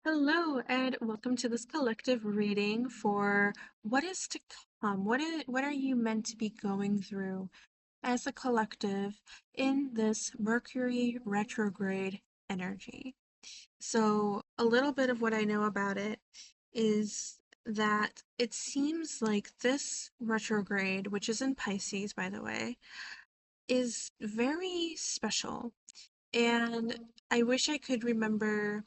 Hello, and welcome to this collective reading for what is to come. What are you meant to be going through as a collective in this Mercury retrograde energy? So, a little bit of what I know about it is that it seems like this retrograde, which is in Pisces, by the way, is very special. And I wish I could remember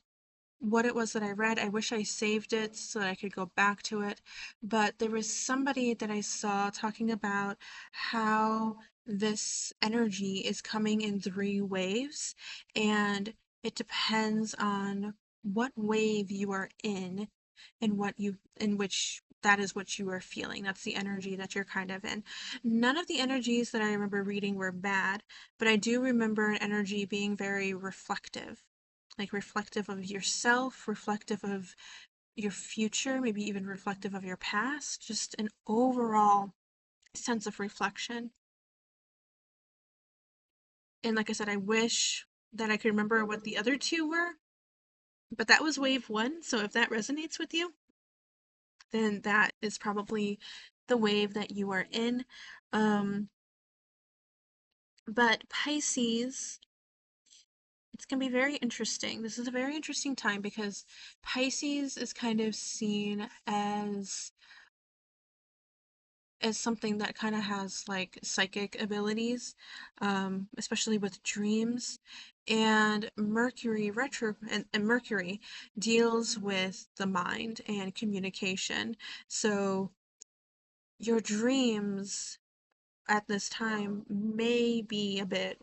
what it was that I read. I wish I saved it so that I could go back to it. But there was somebody that I saw talking about how this energy is coming in three waves, and it depends on what wave you are in which that is what you are feeling. That's the energy that you're kind of in. None of the energies that I remember reading were bad, but I do remember an energy being very reflective, like reflective of yourself, reflective of your future, maybe even reflective of your past, just an overall sense of reflection. And like I said, I wish that I could remember what the other two were, but that was wave one. So if that resonates with you, then that is probably the wave that you are in. Um, but Pisces, it's going to be very interesting. This is a very interesting time because Pisces is kind of seen as something that kind of has like psychic abilities, especially with dreams. And Mercury deals with the mind and communication. So your dreams at this time may be a bit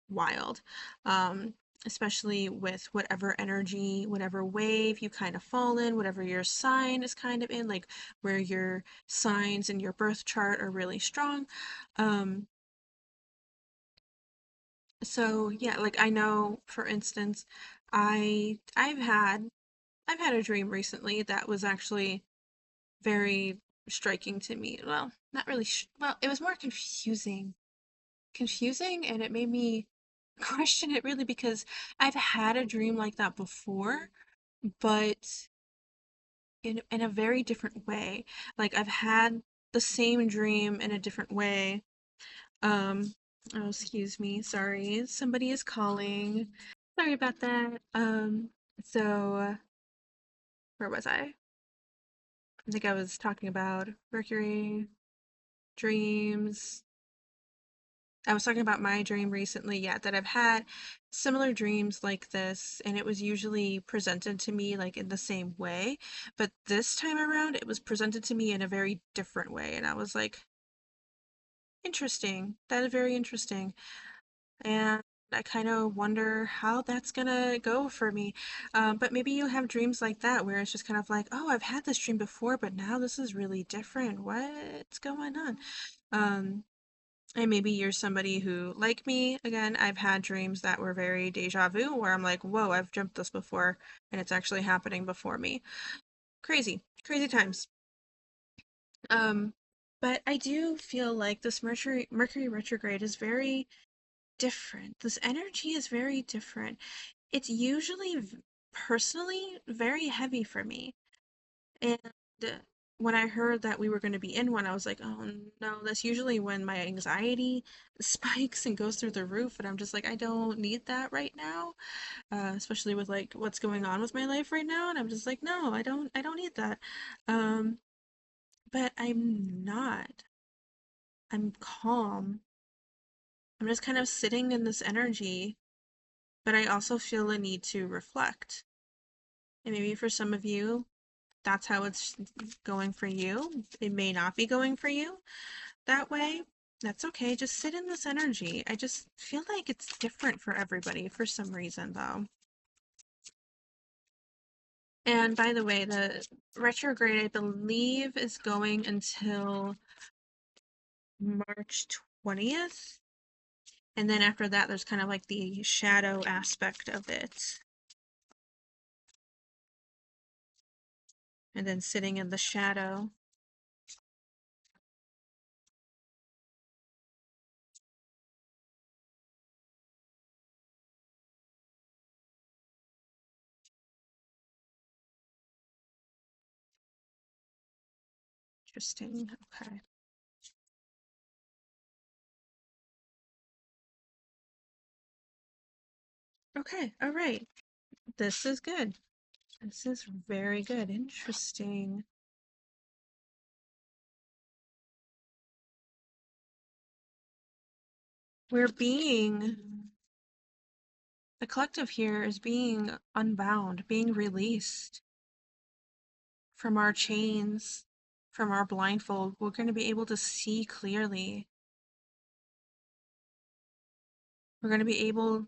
wild, um, especially with whatever energy, whatever wave you kind of fall in, whatever your sign is kind of in, like where your signs in your birth chart are really strong. Um, so yeah, like I know, for instance, I've had a dream recently that was actually very striking to me. Well, not really, well, it was more confusing, and it made me question it really because I've had a dream like that before, but in a very different way. Like I've had the same dream in a different way. Um, oh, excuse me, sorry, somebody is calling. Sorry about that. So where was I? I think I was talking about Mercury, dreams. I was talking about my dream recently, yeah, that I've had similar dreams like this, and it was usually presented to me like in the same way, but this time around it was presented to me in a very different way, and I was like, interesting. That is very interesting. And I kind of wonder how that's gonna go for me. But maybe you have dreams like that where it's just kind of like, oh, I've had this dream before, but now this is really different. What's going on? Um, And maybe you're somebody who, like me, again, I've had dreams that were very deja vu, where I'm like, whoa, I've dreamt this before, and it's actually happening before me. Crazy, crazy times. Um, but I do feel like this Mercury retrograde is very different. This energy is very different. It's usually, personally, very heavy for me. And when I heard that we were going to be in one, I was like, oh no, that's usually when my anxiety spikes and goes through the roof. And I'm just like, I don't need that right now, especially with like what's going on with my life right now. And I'm just like, no, I don't need that. Um, but I'm not. I'm calm. I'm just kind of sitting in this energy, but I also feel a need to reflect. And maybe for some of you, that's how it's going for you. It may not be going for you that way. That's okay. Just sit in this energy. I just feel like it's different for everybody for some reason, though. And by the way, the retrograde, I believe, is going until March 20th. And then after that, there's kind of like the shadow aspect of it. And then sitting in the shadow. Interesting. Okay. Okay. All right. This is good. This is very good. Interesting. We're being, the collective here is being unbound, being released from our chains, from our blindfold. We're going to be able to see clearly. We're going to be able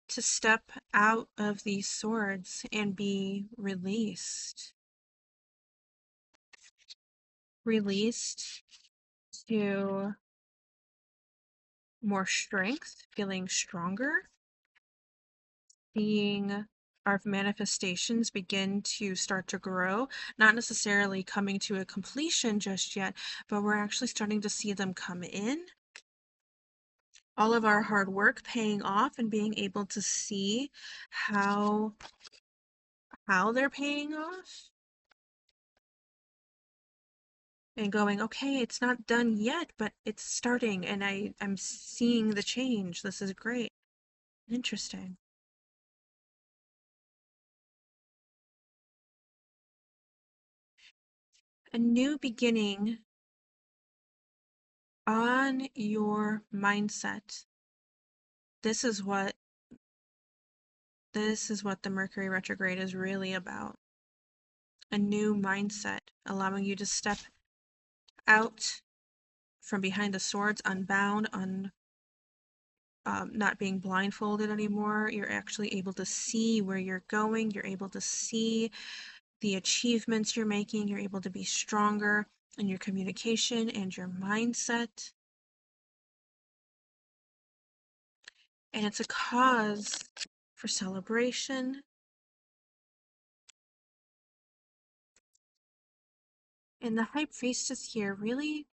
to step out of these swords and be released. Released to more strength, feeling stronger, seeing our manifestations begin to start to grow, not necessarily coming to a completion just yet, but we're actually starting to see them come in. All of our hard work paying off and being able to see how they're paying off and going, okay, it's not done yet, but it's starting and I'm seeing the change. This is great. Interesting. A new beginning on your mindset. This is what the Mercury retrograde is really about. A new mindset, allowing you to step out from behind the swords, unbound, not being blindfolded anymore. You're actually able to see where you're going. You're able to see the achievements you're making. You're able to be stronger in your communication and your mindset. And it's a cause for celebration. And the High Priestess here really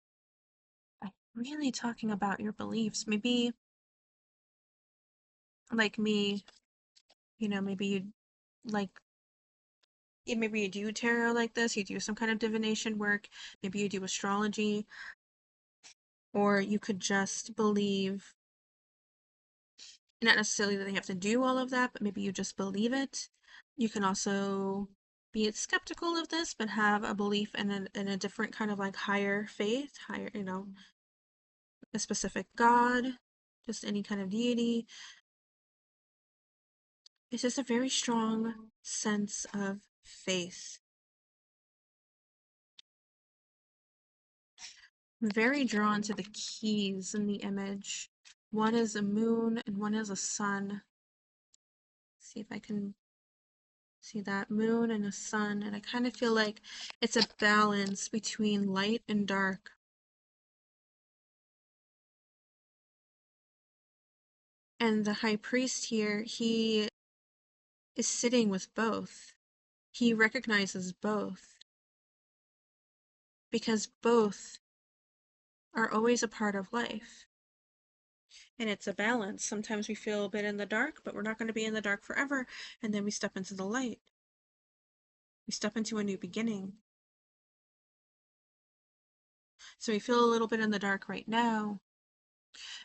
talking about your beliefs. Maybe like me, maybe you like maybe you do tarot like this, you do some kind of divination work, maybe you do astrology, or you could just believe, not necessarily that they have to do all of that, but maybe you just believe it. You can also be skeptical of this, but have a belief in a different kind of like higher faith, higher, a specific God, just any kind of deity. It's just a very strong sense of faith. I'm very drawn to the keys in the image. One is a moon and one is a sun. See if I can see that moon and a sun, and I kind of feel like it's a balance between light and dark. And the high priest here, he is sitting with both. He recognizes both because both are always a part of life. And it's a balance. Sometimes we feel a bit in the dark, but we're not going to be in the dark forever. And then we step into the light. We step into a new beginning. So we feel a little bit in the dark right now.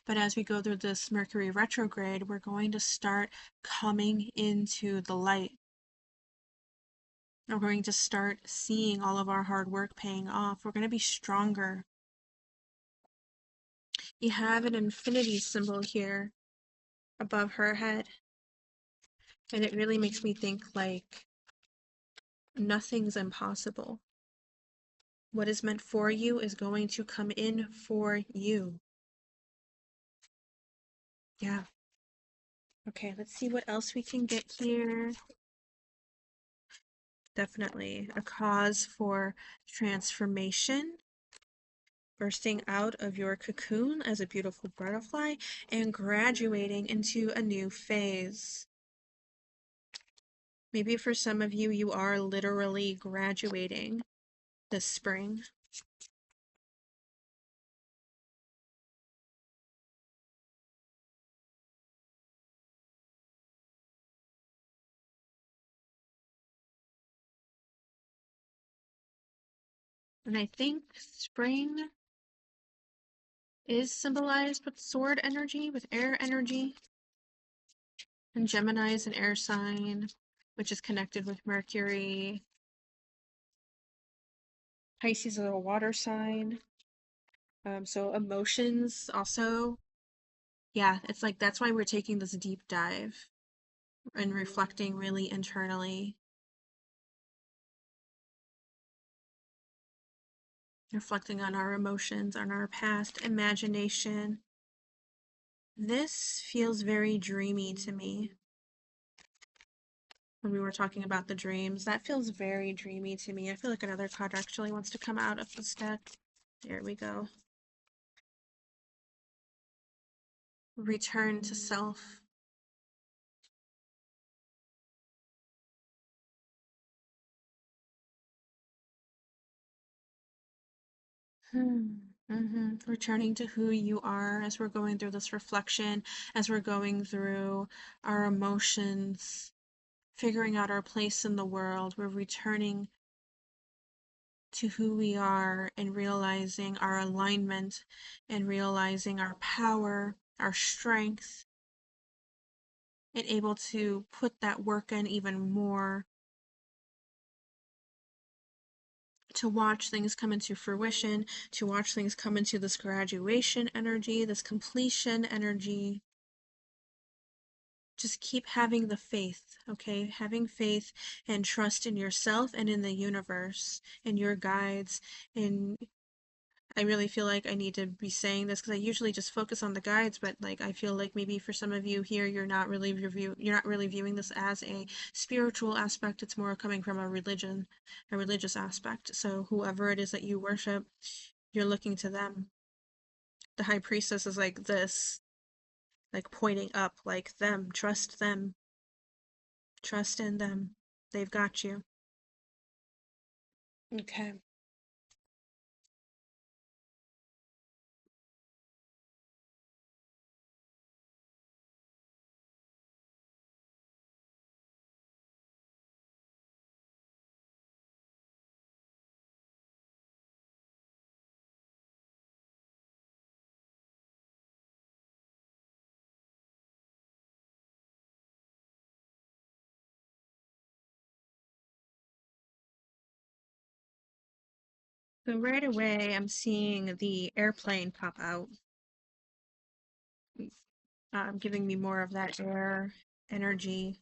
But as we go through this Mercury retrograde, we're going to start coming into the light. We're going to start seeing all of our hard work paying off. We're going to be stronger. You have an infinity symbol here above her head. And it really makes me think like nothing's impossible. What is meant for you is going to come in for you. Yeah. Okay, let's see what else we can get here. Definitely a cause for transformation, bursting out of your cocoon as a beautiful butterfly and graduating into a new phase. Maybe for some of you, you are literally graduating this spring. And I think spring is symbolized with sword energy, with air energy. And Gemini is an air sign, which is connected with Mercury. Pisces is a water sign. So emotions also, yeah, it's like that's why we're taking this deep dive and reflecting really internally, reflecting on our emotions, on our past, imagination. This feels very dreamy to me. When we were talking about the dreams, that feels very dreamy to me. I feel like another card actually wants to come out of this deck. There we go. Return to self. Returning to who you are as we're going through this reflection, as we're going through our emotions, figuring out our place in the world. We're returning to who we are and realizing our alignment and realizing our power, our strength, and able to put that work in even more to watch things come into fruition, to watch things come into this graduation energy, this completion energy. Just keep having the faith, okay? Having faith and trust in yourself and in the universe, in your guides. And I really feel like I need to be saying this because I usually just focus on the guides, but like I feel like maybe for some of you here, you're not really viewing this as a spiritual aspect. It's more coming from a religious aspect. So whoever it is that you worship, you're looking to them. The high priestess is like this, like pointing up, like them, trust in them. They've got you. Okay. So right away, I'm seeing the airplane pop out, giving me more of that air energy.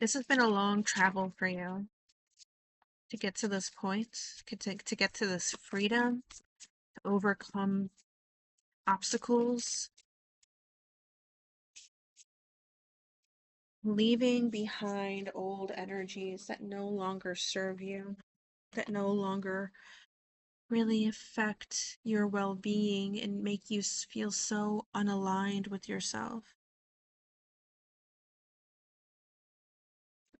This has been a long travel for you to get to this point, to get to this freedom, to overcome obstacles, leaving behind old energies that no longer serve you, that no longer really affect your well being and make you feel so unaligned with yourself.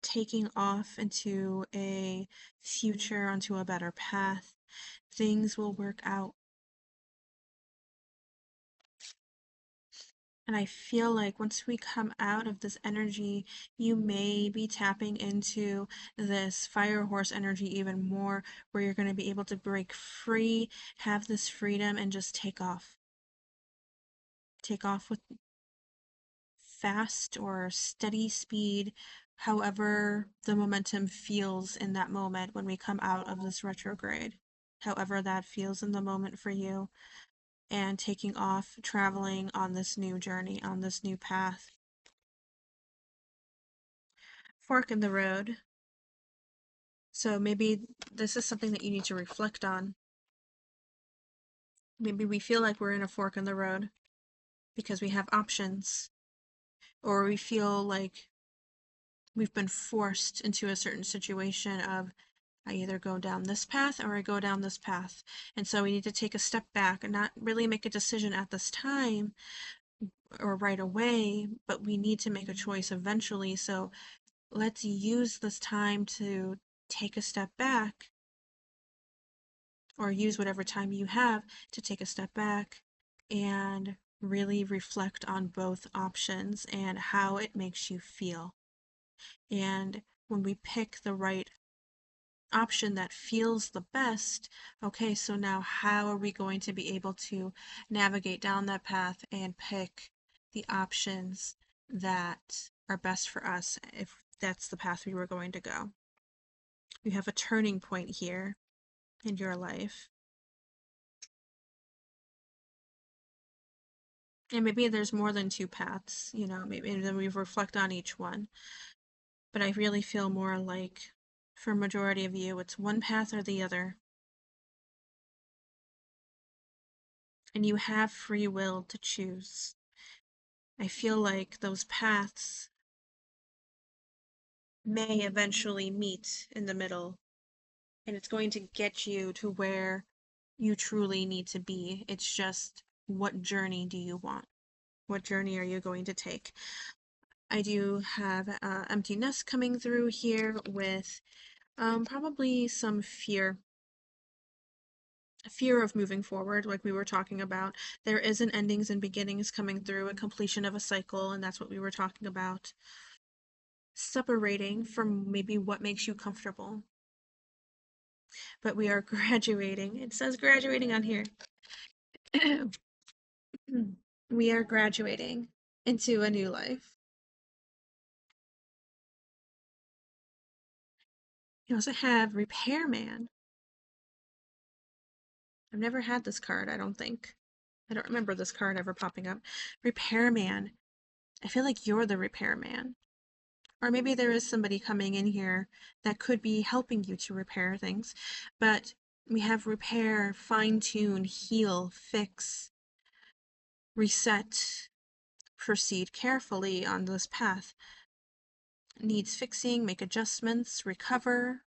Taking off into a future, onto a better path, things will work out. And I feel like once we come out of this energy, you may be tapping into this fire horse energy even more, where you're going to be able to break free, have this freedom, and just take off. Take off with fast or steady speed, however the momentum feels in that moment when we come out of this retrograde. However that feels in the moment for you, and taking off, traveling on this new journey, on this new path. Fork in the road. So maybe this is something that you need to reflect on. Maybe we feel like we're in a fork in the road because we have options, or we feel like we've been forced into a certain situation of I either go down this path or I go down this path. And so we need to take a step back and not really make a decision at this time or right away, but we need to make a choice eventually. So let's use this time to take a step back, or use whatever time you have to take a step back and really reflect on both options and how it makes you feel. And when we pick the right option that feels the best, okay, so now how are we going to be able to navigate down that path and pick the options that are best for us if that's the path we were going to go? You have a turning point here in your life. And maybe there's more than two paths, maybe then we reflect on each one. But I really feel more like for a majority of you, it's one path or the other. And you have free will to choose. I feel like those paths may eventually meet in the middle, and it's going to get you to where you truly need to be. It's just, what journey do you want? What journey are you going to take? I do have empty nest coming through here with probably some fear of moving forward, like we were talking about. There is an endings and beginnings coming through, a completion of a cycle, and that's what we were talking about. Separating from maybe what makes you comfortable. But we are graduating. It says graduating on here. We are graduating into a new life. You also have Repairman. I've never had this card, I don't think. I don't remember this card ever popping up. Repairman. I feel like you're the repairman. Or maybe there is somebody coming in here that could be helping you to repair things. But we have repair, fine-tune, heal, fix, reset, proceed carefully on this path. Needs fixing, make adjustments, recover,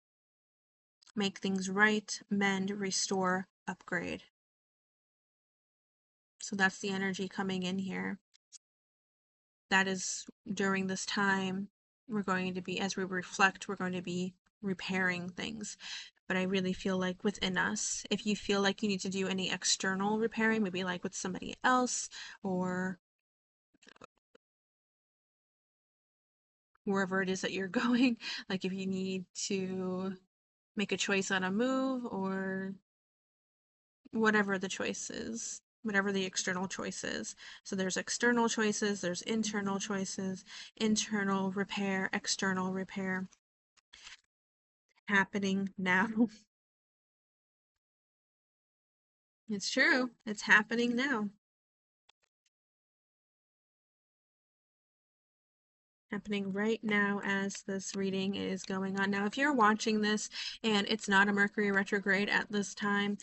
make things right, mend, restore, upgrade. So that's the energy coming in here. That is during this time, we're going to be, as we reflect, we're going to be repairing things. But I really feel like within us, if you feel like you need to do any external repairing, maybe like with somebody else or wherever it is that you're going, like if you need to make a choice on a move or whatever the choice is, whatever the external choice is. So there's external choices, there's internal choices, internal repair, external repair happening now. It's true. It's happening now. Happening right now as this reading is going on. Now, if you're watching this and it's not a Mercury retrograde at this time,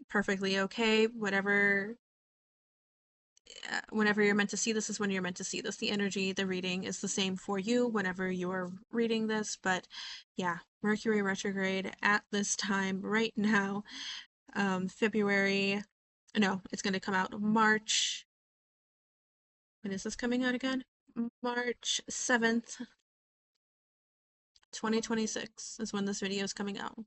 perfectly okay. Whenever you're meant to see this is when you're meant to see this. The energy, the reading is the same for you whenever you're reading this. But yeah, Mercury retrograde at this time right now, February, no, it's going to come out March. When is this coming out again? March 7th, 2026 is when this video is coming out.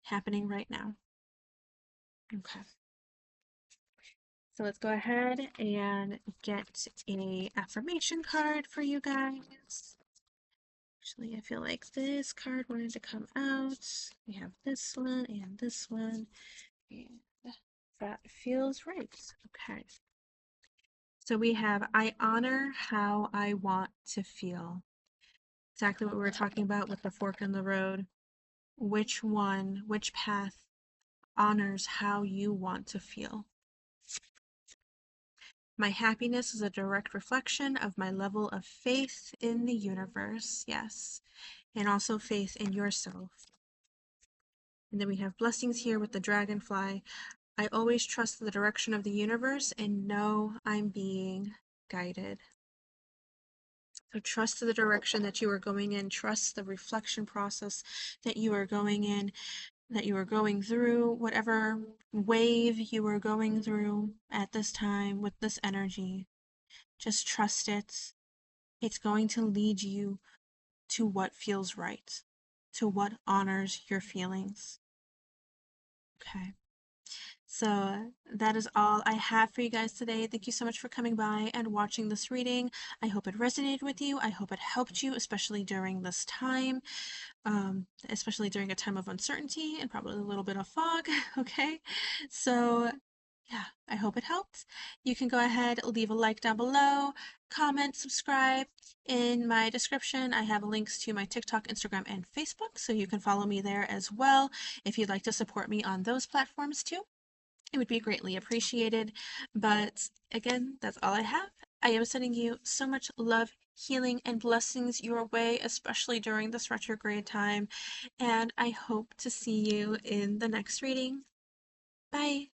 Happening right now. Okay. So let's go ahead and get a affirmation card for you guys. Actually, I feel like this card wanted to come out. We have this one and this one. And that feels right. Okay. So we have, I honor how I want to feel. Exactly what we were talking about with the fork in the road. Which path honors how you want to feel? My happiness is a direct reflection of my level of faith in the universe. Yes. And also faith in yourself. And then we have blessings here with the dragonfly. I always trust the direction of the universe and know I'm being guided. So trust the direction that you are going in. Trust the reflection process that you are going in, that you are going through, whatever wave you are going through at this time with this energy. Just trust it. It's going to lead you to what feels right, to what honors your feelings. Okay. So that is all I have for you guys today. Thank you so much for coming by and watching this reading. I hope it resonated with you. I hope it helped you, especially during this time, especially during a time of uncertainty and probably a little bit of fog. Okay, so yeah, I hope it helped. You can go ahead, leave a like down below, comment, subscribe. In my description, I have links to my TikTok, Instagram, and Facebook, so you can follow me there as well if you'd like to support me on those platforms too. It would be greatly appreciated. But again, that's all I have. I am sending you so much love, healing, and blessings your way, especially during this retrograde time. And I hope to see you in the next reading. Bye.